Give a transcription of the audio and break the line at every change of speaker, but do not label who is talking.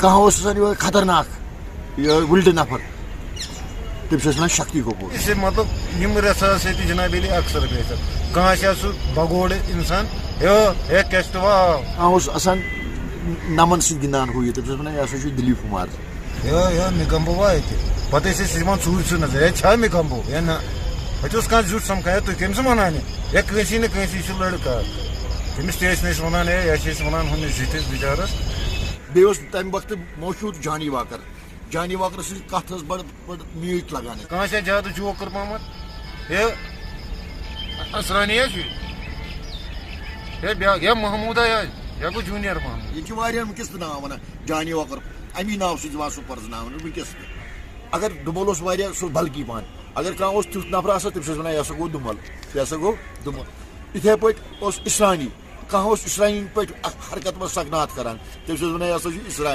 कहाँ खतरनाक उल्टे नफर तम शक्ति कपूर
इससे मतलब यम रसा से जनाब अक्सर गई कहाँ सह बगोड़ इंसान हे कैस्टवा
कहाँ नमन सद गिंदान हु ये तम यह दिलीप कुमार
मे कम्बो वा पे सूर सू नजर मे कम्बो या ना बस कह झूठ समखाया तुम कम वन या कंसी ना कंसी लड़का तमिस तस वन यह वन हूं जिस बिचारस
बे तम वक्त मौजूद जानी वाकर सी कत बड़ मीठ लगान
कहाँ से ज्यादा जोकर पहमत ये असरानिया ये महमूदा या गो जूनियर महमूद
ये वनकस नाव वन जानी वाकर अमी नाव सह सह पर्जन वनकस अगर दुमल सह बल्कि पान अगर कह तुथ नफर तम वन यह गो दुमल यह गो दुमल इथे पे इसरानी कह इसरानी पे हरकत में सकनात करान तम वन यह इसरानी